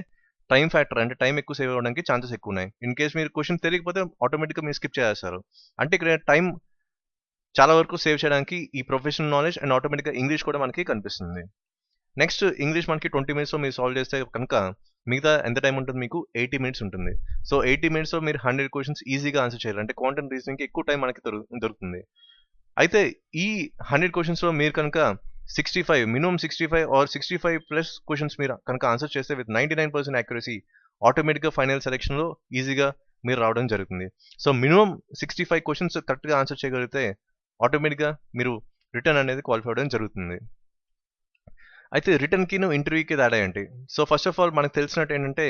టైం ఫ్యాక్టర్, అంటే టైం ఎక్కువ సేవ్ అవ్వడానికి ఛాన్సెస్ ఎక్కువ ఉన్నాయి. ఇన్ కేస్ మీరు క్వశ్చన్ తెలియకపోతే ఆటోమేటిక్గా మీరు స్కిప్ చేస్తారు. అంటే ఇక్కడ టైం చాలా వరకు సేవ్ చేయడానికి ఈ ప్రొఫెషనల్ నాలెడ్జ్ అండ్ ఆటోమేటిక్గా ఇంగ్లీష్ కూడా మనకి కనిపిస్తుంది. నెక్స్ట్ ఇంగ్లీష్ మనకి 20 మినిట్స్లో మీరు సాల్వ్ చేస్తే కనుక మిగతా ఎంత టైం ఉంటుంది మీకు 80 మినిట్స్ ఉంటుంది. సో 80 మినిట్స్లో మీరు 100 క్వశ్చన్స్ ఈజీగా ఆన్సర్ చేయాలి. అంటే క్వాంటమ్ రీజనింగ్కి ఎక్కువ టైం మనకి దొరుకుతుంది. అయితే ఈ 100 క్వశ్చన్స్లో మీరు కనుక 65 మినిమం 65 ఆర్ 65 ప్లస్ క్వశ్చన్స్ మీరు కనుక ఆన్సర్ చేస్తే విత్ 99% యాక్యురసీ ఆటోమేటిక్గా ఫైనల్ సెలెక్షన్లో ఈజీగా మీరు రావడం జరుగుతుంది. సో మినిమం 65 క్వశ్చన్స్ కరెక్ట్గా ఆన్సర్ చేయగలిగితే ఆటోమేటిక్గా మీరు రిటర్న్ అనేది క్వాలిఫై అవ్వడం జరుగుతుంది. అయితే రిటర్న్కి ఇంటర్వ్యూకి తేడా ఏంటి? సో ఫస్ట్ ఆఫ్ ఆల్ మనకు తెలిసినట్టు ఏంటంటే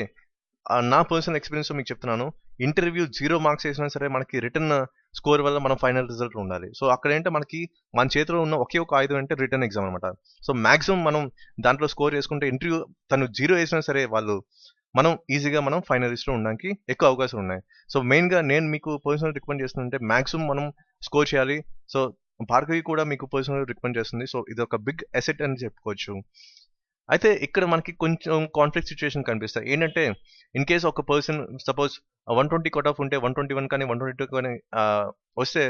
నా పర్సనల్ ఎక్స్పీరియన్స్ మీకు చెప్తున్నాను. ఇంటర్వ్యూ 0 మార్క్స్ వేసినా సరే మనకి రిటర్న్ స్కోర్ వల్ల మనం ఫైనల్ రిజల్ట్ ఉండాలి. సో అక్కడ ఏంటంటే మనకి మన చేతిలో ఉన్న ఒకే ఒక ఆయుధం అంటే రిటర్న్ ఎగ్జామ్ అనమాట. సో మాక్సిమం మనం దాంట్లో స్కోర్ చేసుకుంటే ఇంటర్వ్యూ తను 0 వేసినా సరే మనం ఈజీగా మనం ఫైనలిస్ట్లో ఉండడానికి ఎక్కువ అవకాశాలు ఉన్నాయి. సో మెయిన్గా నేను మీకు పర్సనల్ రికమెండ్ చేస్తుంటే మాక్సిమం మనం స్కోర్ చేయాలి. సో భార్గవి కూడా మీకు పర్సనల్ రికమెండ్ చేస్తుంది. సో ఇది ఒక బిగ్ అసెట్ అని చెప్పుకోవచ్చు. అయితే ఇక్కడ మనకి కొంచెం కాన్ఫ్లిక్ట్ సిచ్యువేషన్ కనిపిస్తాయి. ఏంటంటే ఇన్ కేస్ ఒక పర్సన్ సపోజ్ 120 కట్ ఆఫ్ ఉంటే 121 కానీ 122 కానీ వస్తే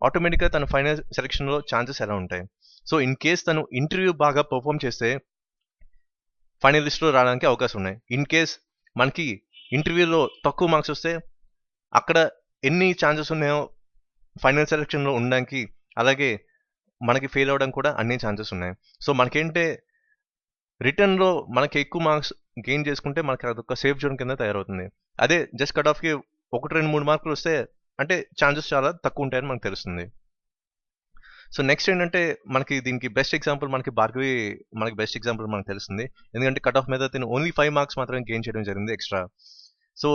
ఆటోమేటిక్గా తన ఫైనల్ సెలక్షన్లో ఛాన్సెస్ ఎలా ఉంటాయి? సో ఇన్ కేస్ తను ఇంటర్వ్యూ బాగా పర్ఫామ్ చేస్తే ఫైనల్ లిస్ట్లో రావడానికి అవకాశం ఉన్నాయి. ఇన్ కేస్ మనకి ఇంటర్వ్యూలో తక్కువ మార్క్స్ వస్తే అక్కడ ఎన్ని ఛాన్సెస్ ఉన్నాయో ఫైనల్ సెలక్షన్లో ఉండడానికి, అలాగే మనకి ఫెయిల్ అవ్వడం కూడా అన్ని ఛాన్సెస్ ఉన్నాయి. సో మనకేంటే రిటర్న్లో మనకి ఎక్కువ మార్క్స్ గెయిన్ చేసుకుంటే మనకి అదొక సేఫ్ జోన్ కింద తయారవుతుంది. అదే జస్ట్ కట్ ఆఫ్కి 1, 2, 3 మార్కులు వస్తే అంటే ఛాన్సెస్ చాలా తక్కువ ఉంటాయని మనకు తెలుస్తుంది. సో నెక్స్ట్ ఏంటంటే మనకి దీనికి బెస్ట్ ఎగ్జాంపుల్ మనకి భార్గవి మనకి బెస్ట్ ఎగ్జాంపుల్ మనకు తెలుస్తుంది. ఎందుకంటే కట్ ఆఫ్ మీద తిను ఓన్లీ 5 మార్క్స్ మాత్రమే గెయిన్ చేయడం జరిగింది ఎక్స్ట్రా. సో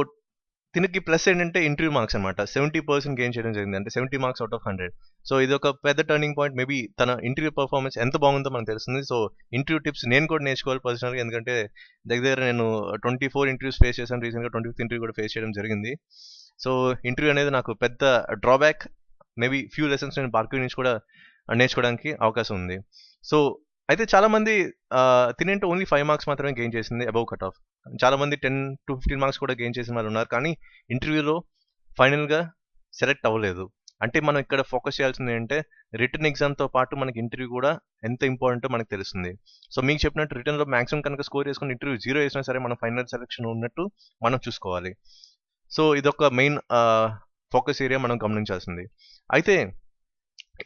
దీనికి ప్లస్ ఏంటంటే ఇంటర్వ్యూ మార్క్స్ అనమాట 70% గెయిన్ చేయడం జరిగింది. అంటే 70 మార్క్స్ అవుట్ ఆఫ్ 100. సో ఇది ఒక పెద్ద టర్నింగ్ పాయింట్. మేబీ తన ఇంటర్వ్యూ పర్ఫార్మెన్స్ ఎంత బాగుందో మనకు తెలుస్తుంది. సో ఇంటర్వ్యూ టిప్స్ నేను కూడా నేర్చుకోవాలి పర్సనల్గా. ఎందుకంటే దగ్గర నేను 24 ఇంటర్వ్యూస్ ఫేస్ చేశాను. రీసెంట్గా 25th ఇంటర్వ్యూ కూడా ఫేస్ చేయడం జరిగింది. సో ఇంటర్వ్యూ అనేది నాకు పెద్ద డ్రాబ్యాక్. మేబీ ఫ్యూ లెసన్స్ నేను భార్గవి నుంచి కూడా నేర్చుకోవడానికి అవకాశం ఉంది. సో అయితే చాలామంది తినేంటే ఓన్లీ 5 మార్క్స్ మాత్రమే గెయిన్ చేసింది అబౌవ్ కట్ ఆఫ్. చాలామంది 10 to 15 మార్క్స్ కూడా గెయిన్ చేసిన వాళ్ళు ఉన్నారు. కానీ ఇంటర్వ్యూలో ఫైనల్గా సెలెక్ట్ అవ్వలేదు. అంటే మనం ఇక్కడ ఫోకస్ చేయాల్సింది ఏంటంటే రిటర్న్ ఎగ్జామ్తో పాటు మనకి ఇంటర్వ్యూ కూడా ఎంత ఇంపార్టెంటో మనకు తెలుస్తుంది. సో మీకు చెప్పినట్టు రిటర్న్లో మాక్సిమం కనుక స్కోర్ చేసుకుని ఇంటర్వ్యూ 0 వేసినా సరే మనం ఫైనల్ సెలెక్షన్ ఉన్నట్టు మనం చూసుకోవాలి. సో ఇదొక మెయిన్ ఫోకస్ ఏరియా మనం గమనించాల్సింది. అయితే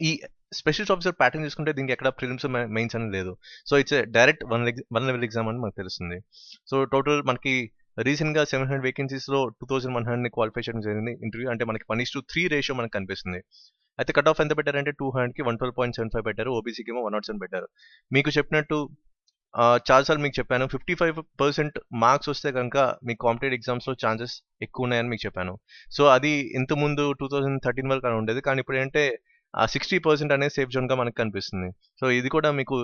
ఈ స్పెషలిస్ట్ ఆఫీసర్ ప్యాటర్న్ చూసుకుంటే దీనికి ఎక్కడ ప్రిలిమ్స్ మెయిన్స్ అని లేదు. So it's direct one level exam అని మనకు తెలుస్తుంది. సో టోటల్ మనకి రీసెంట్గా 700 వేకెన్సీస్లో 2100ని క్వాలిఫై చేయడం జరిగింది ఇంటర్వ్యూ. అంటే మనకి 1:3 రేషియో మనకు కనిపిస్తుంది. అయితే కట్ ఆఫ్ ఎంత పెట్టారంటే 200కి 112.75 పెట్టారు. ఓబీసీకి ఏమో 107 పెట్టారు. మీకు చెప్పినట్టు చాలాసార్లు మీకు చెప్పాను 55% మార్క్స్ వస్తే కనుక మీకు కాంపిటేటివ్ ఎగ్జామ్స్లో ఛాన్సెస్ ఎక్కువ ఉన్నాయని మీకు చెప్పాను. సో అది ఇంతకుముందు 2013 వరకు అలా ఉండేది. కానీ ఇప్పుడు ఏంటంటే 60% అనేది సేఫ్ జోన్గా మనకు కనిపిస్తుంది. సో ఇది కూడా మీకు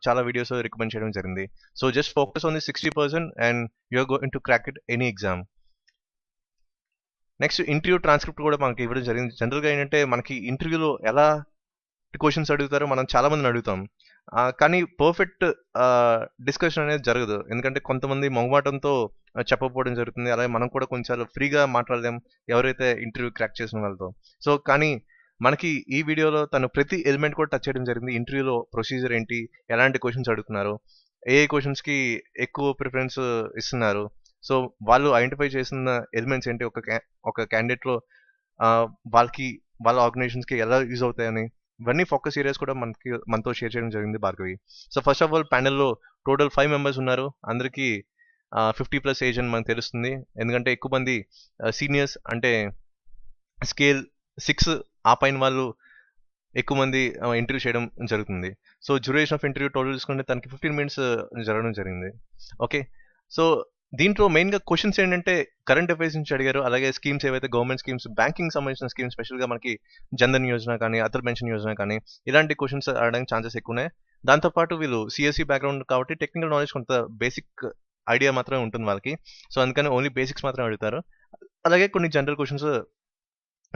చాలా వీడియోస్ రికమెండ్ చేయడం జరిగింది. So just focus on the 60% and you're going to crack it any exam. Next interview transcript కూడా మనకి ఇవ్వడం జరిగింది. జనరల్గా ఏంటంటే మనకి ఇంటర్వ్యూలో ఎలా క్వశ్చన్స్ అడుగుతారో మనం చాలా మందిని అడుగుతాం. కానీ పర్ఫెక్ట్ డిస్కషన్ అనేది జరగదు. ఎందుకంటే కొంతమంది మొహమాటంతో చెప్పకపోవడం జరుగుతుంది. అలాగే మనం కూడా కొంచెం ఫ్రీగా మాట్లాడలేం ఎవరైతే ఇంటర్వ్యూ క్రాక్ చేసిన వాళ్ళతో. సో కానీ మనకి ఈ వీడియోలో తను ప్రతి ఎలిమెంట్ కూడా టచ్ చేయడం జరిగింది. ఇంటర్వ్యూలో ప్రొసీజర్ ఏంటి, ఎలాంటి క్వశ్చన్స్ అడుగుతున్నారు, ఏ క్వశ్చన్స్కి ఎక్కువ ప్రిఫరెన్స్ ఇస్తున్నారు, సో వాళ్ళు ఐడెంటిఫై చేసిన ఎలిమెంట్స్ ఏంటి, ఒక క్యాండిడేట్లో వాళ్ళ ఆర్గనైజేషన్స్కి ఎలా యూజ్ అవుతాయని ఇవన్నీ ఫోకస్ ఏరియాస్ కూడా మనతో షేర్ చేయడం జరిగింది Bhargavi. So first of all ప్యానెల్లో టోటల్ 5 మెంబర్స్ ఉన్నారు. అందరికీ 50+ ఏజ్ అని మనకు తెలుస్తుంది. ఎందుకంటే ఎక్కువ మంది సీనియర్స్ అంటే స్కేల్ 6 ఆ పైన వాళ్ళు ఎక్కువ మంది ఇంటర్వ్యూ చేయడం జరుగుతుంది. So duration of interview total చూసుకుంటే తనకి 15 మినిట్స్ జరగడం జరిగింది. ఓకే, సో దీంట్లో మెయిన్గా క్వశ్చన్స్ ఏంటంటే కరెంట్ అఫైర్స్ నుంచి అడిగారు. అలాగే స్కీమ్స్ ఏవైతే గవర్నమెంట్ స్కీమ్స్, బ్యాంకింగ్ సంబంధించిన స్కీమ్స్, స్పెషల్గా మనకి జన్ధన్ యోజన కానీ అటల్ పెన్షన్ యోజన కానీ ఇలాంటి క్వశ్చన్స్ అడగడానికి ఛాన్సెస్ ఎక్కువ ఉన్నాయి. దాంతోపాటు వీళ్ళు సిఎస్సి బ్యాక్గ్రౌండ్ కాబట్టి టెక్నికల్ నాలెడ్జ్ కొంత బేసిక్ ఐడియా మాత్రమే ఉంటుంది వాళ్ళకి. సో అందుకని ఓన్లీ బేసిక్స్ మాత్రం అడుగుతారు. అలాగే కొన్ని జనరల్ క్వశ్చన్స్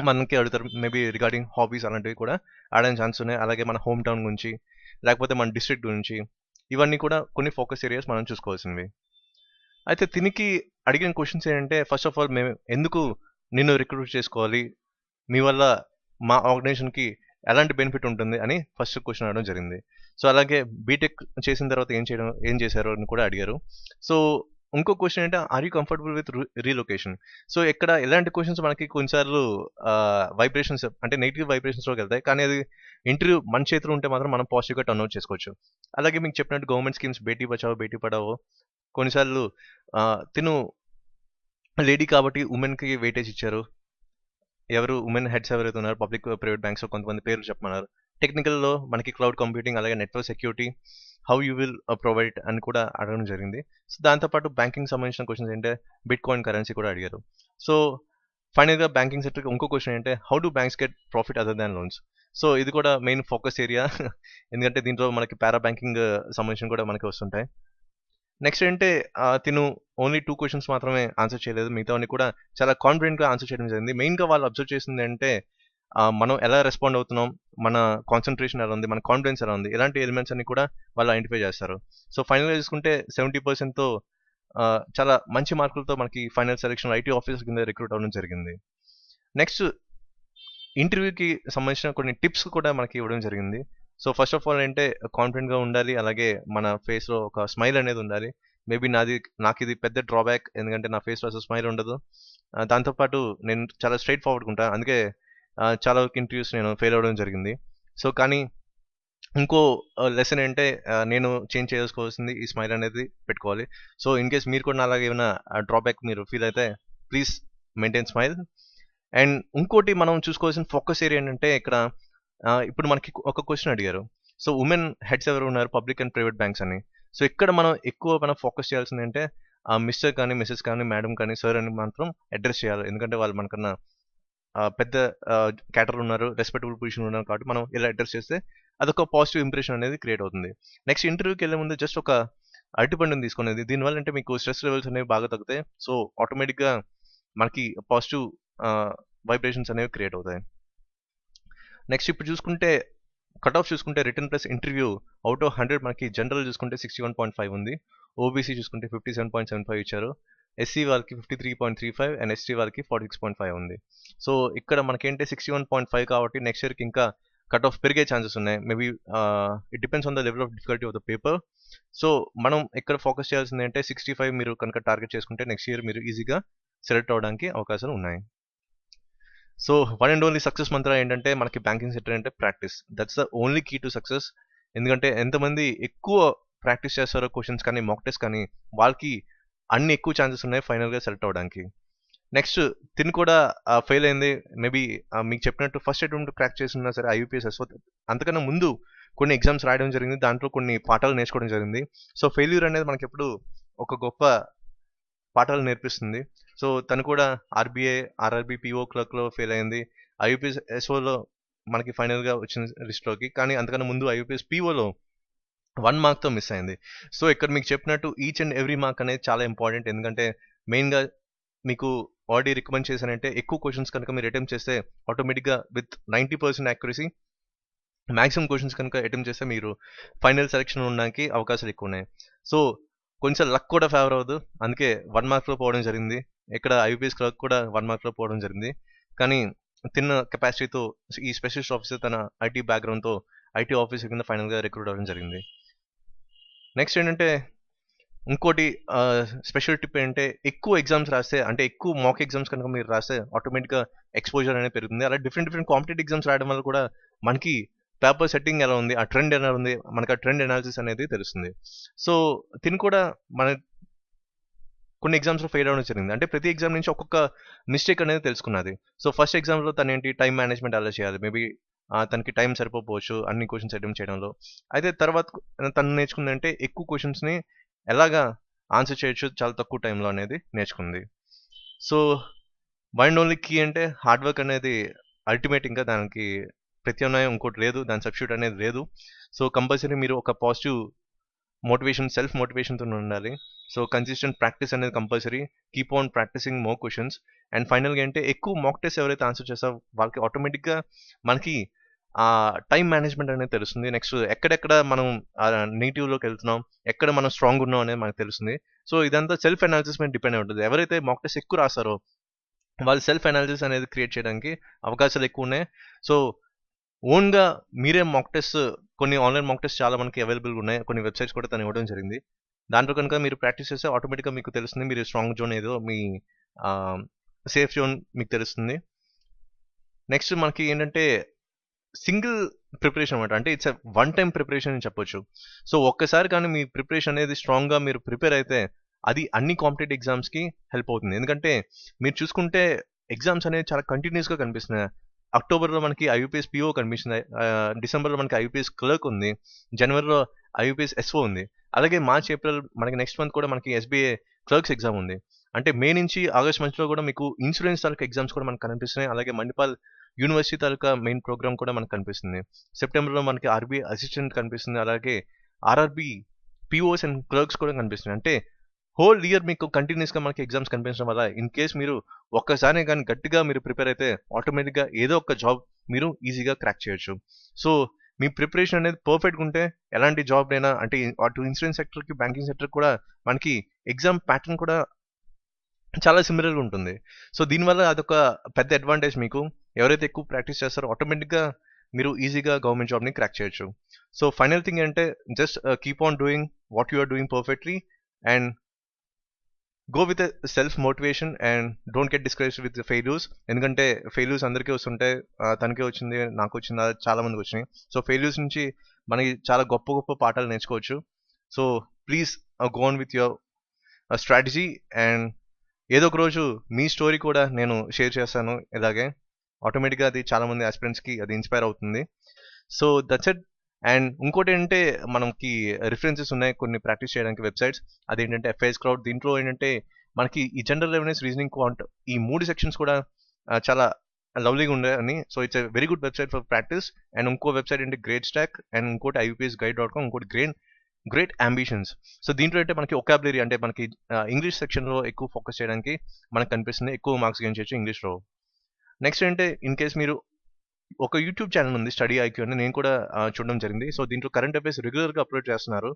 మనకి అడుగుతారు. మేబీ రిగార్డింగ్ హాబీస్ అలాంటివి కూడా అడగడానికి ఛాన్స్ ఉన్నాయి. అలాగే మన హోమ్ టౌన్ గురించి, లేకపోతే మన డిస్ట్రిక్ట్ గురించి, ఇవన్నీ కూడా కొన్ని ఫోకస్ ఏరియాస్ మనం చూసుకోవాల్సినవి. అయితే తినికి అడిగిన క్వశ్చన్స్ ఏంటంటే, ఫస్ట్ ఆఫ్ ఆల్ మేము ఎందుకు నిన్ను రిక్రూట్ చేసుకోవాలి, మీ వల్ల మా ఆర్గనైజేషన్కి ఎలాంటి బెనిఫిట్ ఉంటుంది అని ఫస్ట్ క్వశ్చన్ అడగడం జరిగింది. సో అలాగే బీటెక్ చేసిన తర్వాత ఏం చేశారు అని కూడా అడిగారు. సో ఇంకో క్వశ్చన్ ఏంటంటే, are you comfortable with relocation. So ఇక్కడ ఎలాంటి క్వశ్చన్స్ మనకి కొన్నిసార్లు వైబ్రేషన్స్ అంటే నెగిటివ్ వైబ్రేషన్స్లోకి వెళ్తాయి, కానీ అది ఇంటర్వ్యూ మన చేతిలో ఉంటే మాత్రం మనం పాజిటివ్గా టర్న్ అవుట్ చేసుకోవచ్చు. అలాగే మీకు చెప్పినట్టు గవర్నమెంట్ స్కీమ్స్ బేటీ బచావో బేటీ పడావో కొన్నిసార్లు తిను లేడీ కాబట్టి ఉమెన్కి వెయిటేజ్ ఇచ్చారు. ఎవరు ఉమెన్ హెడ్స్ ఎవరైతే ఉన్నారు పబ్లిక్ ప్రైవేట్ బ్యాంక్స్లో కొంతమంది పేర్లు చెప్పమన్నారు. టెక్నికల్లో మనకి క్లౌడ్ కంప్యూటింగ్, అలాగే network security, how you will provide అని కూడా అడగడం జరిగింది. సో దాంతోపాటు బ్యాంకింగ్ సంబంధించిన క్వశ్చన్స్ ఏంటంటే బిట్ కాయిన్ కరెన్సీ కూడా అడిగారు. సో ఫైనల్గా బ్యాంకింగ్ సెక్టర్కి ఇంకో క్వశ్చన్ ఏంటంటే, how do banks get profit other than loans. So ఇది కూడా మెయిన్ ఫోకస్ ఏరియా ఎందుకంటే దీంట్లో మనకి పారా బ్యాంకింగ్ సంబంధించిన కూడా మనకి వస్తుంటాయి. నెక్స్ట్ ఏంటంటే తిను ఓన్లీ 2 క్వశ్చన్స్ మాత్రమే ఆన్సర్ చేయలేదు, మిగతావన్నీ కూడా చాలా కాన్ఫిడెంట్గా ఆన్సర్ చేయడం జరిగింది. మెయిన్గా వాళ్ళు అబ్జర్వ్ చేసింది అంటే మనం ఎలా రెస్పాండ్ అవుతున్నాం, మన కాన్సన్ట్రేషన్ ఎలా ఉంది, మన కాన్ఫిడెన్స్ ఎలా ఉంది, ఇలాంటి ఎలిమెంట్స్ అన్ని కూడా వాళ్ళు ఐడెంటిఫై చేస్తారు. సో ఫైనల్గా చూసుకుంటే 70%తో చాలా మంచి మార్కులతో మనకి ఫైనల్ సెలెక్షన్ ఐటీ ఆఫీసర్ కింద రిక్రూట్ అవ్వడం జరిగింది. నెక్స్ట్ ఇంటర్వ్యూకి సంబంధించిన కొన్ని టిప్స్ కూడా మనకి ఇవ్వడం జరిగింది. సో ఫస్ట్ ఆఫ్ ఆల్ అంటే కాన్ఫిడెంట్గా ఉండాలి, అలాగే మన ఫేస్లో ఒక స్మైల్ అనేది ఉండాలి. మేబీ నాకు ఇది పెద్ద డ్రాబ్యాక్, ఎందుకంటే నా ఫేస్లో అసలు స్మైల్ ఉండదు. దాంతోపాటు నేను చాలా స్ట్రైట్ ఫార్వర్డ్గా ఉంటాను, అందుకే చాలా వరకు ఇంటర్వ్యూస్ నేను ఫెయిల్ అవ్వడం జరిగింది. సో కానీ ఇంకో లెసన్ ఏంటంటే నేను చేంజ్ చేసుకోవాల్సింది ఈ స్మైల్ అనేది పెట్టుకోవాలి. సో ఇన్ కేస్ మీరు కూడా అలాగే ఏమైనా డ్రాబ్యాక్ మీరు ఫీల్ అయితే ప్లీజ్ మెయింటైన్ స్మైల్. అండ్ ఇంకోటి మనం చూసుకోవాల్సిన ఫోకస్ ఏరియా ఏంటంటే ఇక్కడ ఇప్పుడు మనకి ఒక క్వశ్చన్ అడిగారు. సో ఉమెన్ హెడ్స్ ఎవరు ఉన్నారు పబ్లిక్ అండ్ ప్రైవేట్ బ్యాంక్స్ అని. సో ఇక్కడ మనం ఫోకస్ చేయాల్సింది అంటే మిస్టర్ కానీ మిస్సెస్ కానీ మేడం కానీ సార్ అని మాత్రం అడ్రస్ చేయాలి, ఎందుకంటే వాళ్ళు మనకన్నా పెద్ద క్యాటర్ ఉన్నారు, రెస్పెక్టబుల్ పొజిషన్ ఉన్నారు కాబట్టి మనం ఇలా అడ్రస్ చేస్తే అదొక పాజిటివ్ ఇంప్రెషన్ అనేది క్రియేట్ అవుతుంది. నెక్స్ట్ ఇంటర్వ్యూకి వెళ్ళే ముందు జస్ట్ ఒక అరటిపండుని తీసుకునేది, దీనివల్ల అంటే మీకు స్ట్రెస్ లెవెల్స్ అనేవి బాగా తగ్గుతాయి. సో ఆటోమేటిక్గా మనకి పాజిటివ్ వైబ్రేషన్స్ అనేవి క్రియేట్ అవుతాయి. నెక్స్ట్ ఇప్పుడు చూసుకుంటే కట్ ఆఫ్ చూసుకుంటే return plus interview out of 100 మనకి జనరల్ చూసుకుంటే 61.5 ఉంది, ఓబీసీ చూసుకుంటే 57.75 ఇచ్చారు, ఎస్సీ వాళ్ళకి 53.35 అండ్ ఎస్టీ వాళ్ళకి 46.5 ఉంది. సో ఇక్కడ మనకేంటే 61.5 కాబట్టి నెక్స్ట్ ఇయర్కి ఇంకా కట్ ఆఫ్ పెరిగే ఛాన్సెస్ ఉన్నాయి. Maybe it depends on the level of difficulty of the paper. So మనం ఇక్కడ ఫోకస్ చేయాల్సింది అంటే 65 మీరు కనుక టార్గెట్ చేసుకుంటే నెక్స్ట్ ఇయర్ మీరు ఈజీగా సెలెక్ట్ అవడానికి అవకాశాలు ఉన్నాయి. So one and only success mantra ఏంటంటే మనకి బ్యాంకింగ్ సెక్టర్ అంటే practice, that's the only key to success. ఎందుకంటే ఎంతమంది ఎక్కువ ప్రాక్టీస్ చేస్తారో క్వశ్చన్స్ కానీ మాక్ టెస్ట్ కానీ వాళ్ళకి అన్ని ఎక్కువ ఛాన్సెస్ ఉన్నాయి ఫైనల్గా సెలెక్ట్ అవ్వడానికి. నెక్స్ట్ తిని కూడా ఫెయిల్ అయింది, మేబీ మీకు చెప్పినట్టు ఫస్ట్ అటెంప్ట్ క్రాక్ చేస్తున్నా సరే ఐయూపీఎస్ అంతకన్నా ముందు కొన్ని ఎగ్జామ్స్ రాయడం జరిగింది, దాంట్లో కొన్ని పాఠాలు నేర్చుకోవడం జరిగింది. సో ఫెయిల్యూర్ అనేది మనకి ఎప్పుడు ఒక గొప్ప పాఠాలు నేర్పిస్తుంది. సో తను కూడా ఆర్బీఐ ఆర్ఆర్బీ పిఓ క్లర్క్లో ఫెయిల్ అయింది, ఐయూపీఎస్ ఎస్ఓలో మనకి ఫైనల్గా వచ్చిన లిస్ట్లోకి, కానీ అంతకన్నా ముందు ఐయూపీఎస్ పిఓలో 1 మార్క్తో మిస్ అయింది. సో ఇక్కడ మీకు చెప్పినట్టు ఈచ్ అండ్ ఎవ్రీ మార్క్ అనేది చాలా ఇంపార్టెంట్, ఎందుకంటే మెయిన్గా మీకు ఆల్రెడీ రికమెండ్ చేశానంటే ఎక్కువ క్వశ్చన్స్ కనుక మీరు అటెంప్ట్ చేస్తే ఆటోమేటిక్గా విత్ 90% యాక్యురసీ మ్యాక్సిమం క్వశ్చన్స్ కనుక అటెంప్ట్ చేస్తే మీరు ఫైనల్ సెలెక్షన్ ఉండడానికి అవకాశాలు ఎక్కువ ఉన్నాయి. సో కొంచెం లక్ కూడా ఫేవర్ అవ్వదు, అందుకే 1 మార్క్లో పోవడం జరిగింది. ఇక్కడ ఐపీఎస్ క్లర్క్ కూడా 1 మార్క్లో పోవడం జరిగింది, కానీ తిన్న కెపాసిటీతో ఈ స్పెషలిస్ట్ ఆఫీసర్ తన ఐటీ బ్యాక్గ్రౌండ్తో ఐటీ ఆఫీసర్ కింద ఫైనల్గా రిక్రూట్ అవ్వడం జరిగింది. నెక్స్ట్ ఏంటంటే ఇంకోటి స్పెషల్ టిప్ ఏంటంటే ఎక్కువ ఎగ్జామ్స్ రాస్తే, అంటే ఎక్కువ మాక్ ఎగ్జామ్స్ కనుక మీరు రాస్తే ఆటోమేటిక్గా ఎక్స్పోజర్ అనేది పెరుగుతుంది. అలా డిఫరెంట్ కాంపిటేటివ్ ఎగ్జామ్స్ రాయడం వల్ల కూడా మనకి పేపర్ సెట్టింగ్ ఎలా ఉంది, ఆ ట్రెండ్ ఎలా ఉంది, మనకి ఆ ట్రెండ్ అనాలిసిస్ అనేది తెలుస్తుంది. సో తిని కూడా మన కొన్ని ఎగ్జామ్స్లో ఫెయిల్ అవ్వడం జరిగింది, అంటే ప్రతి ఎగ్జామ్ నుంచి ఒక్కొక్క మిస్టేక్ అనేది తెలుసుకున్నది. సో ఫస్ట్ ఎగ్జామ్లో తను ఏంటి టైం మేనేజ్మెంట్ అలా చేయాలి, మేబీ తనకి టైం సరిపోవచ్చు అన్ని క్వశ్చన్స్ అటెంప్ట్ చేయడంలో. అయితే తర్వాత తను నేర్చుకుందంటే ఎక్కువ క్వశ్చన్స్ని ఎలాగా ఆన్సర్ చేయొచ్చు చాలా తక్కువ టైంలో అనేది నేర్చుకుంది. So one and only key అంటే హార్డ్ వర్క్ అనేది అల్టిమేట్, ఇంకా దానికి ప్రత్యామ్నాయం ఇంకోటి లేదు, దాని సబ్స్టిట్యూట్ అనేది లేదు. సో కంపల్సరీ మీరు ఒక పాజిటివ్ మోటివేషన్ సెల్ఫ్ మోటివేషన్తో ఉండాలి. సో కన్సిస్టెంట్ ప్రాక్టీస్ అనేది compulsory. Keep on practising more questions. And ఫైనల్గా అంటే ఎక్కువ మాక్ టెస్ట్ ఎవరైతే ఆన్సర్ చేస్తారో వాళ్ళకి ఆటోమేటిక్గా మనకి టైం మేనేజ్మెంట్ అనేది తెలుస్తుంది. నెక్స్ట్ ఎక్కడెక్కడ మనం నెగిటివ్లోకి వెళ్తున్నాం, ఎక్కడ మనం స్ట్రాంగ్ ఉన్నాం అనేది మనకు తెలుస్తుంది. సో ఇదంతా సెల్ఫ్ అనాలిసిస్ మీద డిపెండ్ అయి ఉంటుంది. ఎవరైతే మాక్ టెస్ట్ ఎక్కువ రాస్తారో వాళ్ళు సెల్ఫ్ అనాలిసిస్ అనేది క్రియేట్ చేయడానికి అవకాశాలు ఎక్కువ ఉన్నాయి. సో ఓన్గా మీరే మాక్ టెస్ట్, కొన్ని ఆన్లైన్ మాక్ టెస్ట్ చాలా మనకి అవైలబుల్గా ఉన్నాయి, కొన్ని వెబ్సైట్స్ కూడా తను ఇవ్వడం జరిగింది. దాంట్లో కనుక మీరు ప్రాక్టీస్ చేస్తే ఆటోమేటిక్గా మీకు తెలుస్తుంది మీరు స్ట్రాంగ్ జోన్ ఏదో, మీ సేఫ్ జోన్ మీకు తెలుస్తుంది. నెక్స్ట్ మనకి ఏంటంటే సింగిల్ ప్రిపరేషన్ అనమాట. అంటే ఇట్స్ వన్ టైం ప్రిపరేషన్ అని చెప్పొచ్చు. సో ఒక్కసారి కానీ మీ ప్రిపరేషన్ అనేది స్ట్రాంగ్గా మీరు ప్రిపేర్ అయితే అది అన్ని కాంపిటేటివ్ ఎగ్జామ్స్కి హెల్ప్ అవుతుంది. ఎందుకంటే మీరు చూసుకుంటే ఎగ్జామ్స్ అనేవి చాలా కంటిన్యూస్గా కనిపిస్తున్నాయి. అక్టోబర్లో మనకి ఐయూపీఎస్ పిఓ కనిపిస్తుంది, డిసెంబర్లో మనకి ఐయూపీఎస్ క్లర్క్ ఉంది, జనవరిలో ఐయూపీఎస్ ఎస్ఓ ఉంది, అలాగే మార్చ్ ఏప్రిల్ మనకి నెక్స్ట్ మంత్ కూడా మనకి ఎస్బీఐ క్లర్క్స్ ఎగ్జామ్ ఉంది. అంటే మే నుంచి ఆగస్ట్ మంత్లో కూడా మీకు ఇన్సూరెన్స్ తాలూకా ఎగ్జామ్స్ కూడా మనకు కనిపిస్తున్నాయి. అలాగే మణిపాల్ యూనివర్సిటీ తాలూకా మెయిన్ ప్రోగ్రామ్ కూడా మనకు కనిపిస్తుంది. సెప్టెంబర్లో మనకి ఆర్బీఐ అసిస్టెంట్ కనిపిస్తుంది, అలాగే ఆర్ఆర్బీ పిఓస్ అండ్ క్లర్క్స్ కూడా కనిపిస్తుంది. అంటే హోల్ ఇయర్ మీకు కంటిన్యూస్గా మనకి ఎగ్జామ్స్ కనిపించడం వల్ల ఇన్ కేస్ మీరు ఒక్కసారి కానీ గట్టిగా మీరు ప్రిపేర్ అయితే ఆటోమేటిక్గా ఏదో ఒక జాబ్ మీరు ఈజీగా క్రాక్ చేయొచ్చు. సో మీ ప్రిపరేషన్ అనేది పర్ఫెక్ట్గా ఉంటే ఎలాంటి జాబ్ అయినా, అంటే అటు ఇన్సూరెన్స్ సెక్టర్కి బ్యాంకింగ్ సెక్టర్ కూడా మనకి ఎగ్జామ్ ప్యాటర్న్ కూడా చాలా సిమిలర్గా ఉంటుంది. సో దీనివల్ల అదొక పెద్ద అడ్వాంటేజ్ మీకు. ఎవరైతే ఎక్కువ ప్రాక్టీస్ చేస్తారో ఆటోమేటిక్గా మీరు ఈజీగా గవర్నమెంట్ జాబ్ని క్రాక్ చేయొచ్చు. సో ఫైనల్ థింగ్ అంటే just keep on doing what you are doing perfectly and go with self motivation and don't get discouraged with failures. ఎందుకంటే ఫెయిల్యూర్స్ అందరికీ వస్తుంటాయి, తనకే వచ్చింది, నాకు వచ్చిందా, చాలా మందికి వచ్చినాయి. సో ఫెయిల్యూర్స్ నుంచి మనకి చాలా గొప్ప గొప్ప పాఠాలు నేర్చుకోవచ్చు. So please go on with your strategy and ఏదో ఒక రోజు మీ స్టోరీ కూడా నేను షేర్ చేస్తాను ఇలాగే. ఆటోమేటిక్గా అది చాలామంది ఆస్పిరెంట్స్కి అది ఇన్స్పైర్ అవుతుంది. So that's it. అండ్ ఇంకోటి ఏంటంటే మనకి రిఫరెన్సెస్ ఉన్నాయి కొన్ని ప్రాక్టీస్ చేయడానికి వెబ్సైట్స్. అదేంటంటే ఎఫ్ఐఎస్ క్రౌడ్. దీంట్లో ఏంటంటే మనకి ఈ జనరల్ అవేర్నెస్, రీజనింగ్, క్వాంట్ ఈ 3 సెక్షన్స్ కూడా చాలా లవ్లీగా ఉన్నాయని. So it's a very good website for practice. And ఇంకో వెబ్సైట్ అంటే గ్రేట్ స్టాక్, అండ్ ఇంకోటి IUPSguide.com, ఇంకోటి గ్రేట్ అంబిషన్స్. సో దీంట్లో అంటే మనకి ఒకాబులరీ, అంటే మనకి ఇంగ్లీష్ సెక్షన్లో ఎక్కువ ఫోకస్ చేయడానికి మనకు కనిపిస్తుంది, ఎక్కువ మార్క్స్ గెయిన్ చేయొచ్చు ఇంగ్లీష్లో. నెక్స్ట్ అంటే ఇన్ కేస్ మీరు ఒక యూట్యూబ్ ఛానల్ ఉంది స్టడీ ఐక్యూ అని, నేను కూడా చూడడం జరిగింది. సో దీంట్లో కరెంట్ అఫైర్స్ రెగ్యులర్గా అప్లోడ్ చేస్తున్నారు.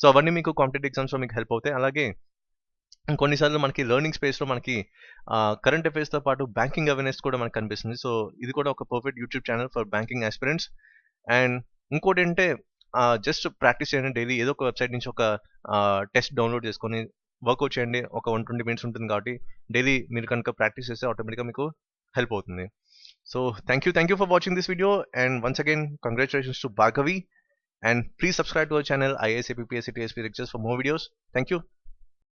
సో అవన్నీ మీకు కాంపిటేటివ్ ఎగ్జామ్స్లో మీకు హెల్ప్ అవుతాయి. అలాగే కొన్నిసార్లు మనకి లెర్నింగ్ స్పేస్లో మనకి కరెంట్ అఫైర్స్తో పాటు బ్యాంకింగ్ అవేర్నెస్ కూడా మనకు కనిపిస్తుంది. సో ఇది కూడా ఒక perfect YouTube channel for banking aspirants. And ఇంకోటి ఏంటంటే జస్ట్ ప్రాక్టీస్ చేయండి డైలీ. ఏదో ఒక వెబ్సైట్ నుంచి ఒక టెస్ట్ డౌన్లోడ్ చేసుకొని వర్కౌట్ చేయండి. ఒక 120 minutes ఉంటుంది కాబట్టి డైలీ మీరు కనుక ప్రాక్టీస్ చేస్తే ఆటోమేటిక్గా మీకు హెల్ప్ అవుతుంది. So thank you for watching this video, and once again congratulations to Bhargavi, and please subscribe to our channel IAS APPS CTSP Lectures for more videos. Thank you.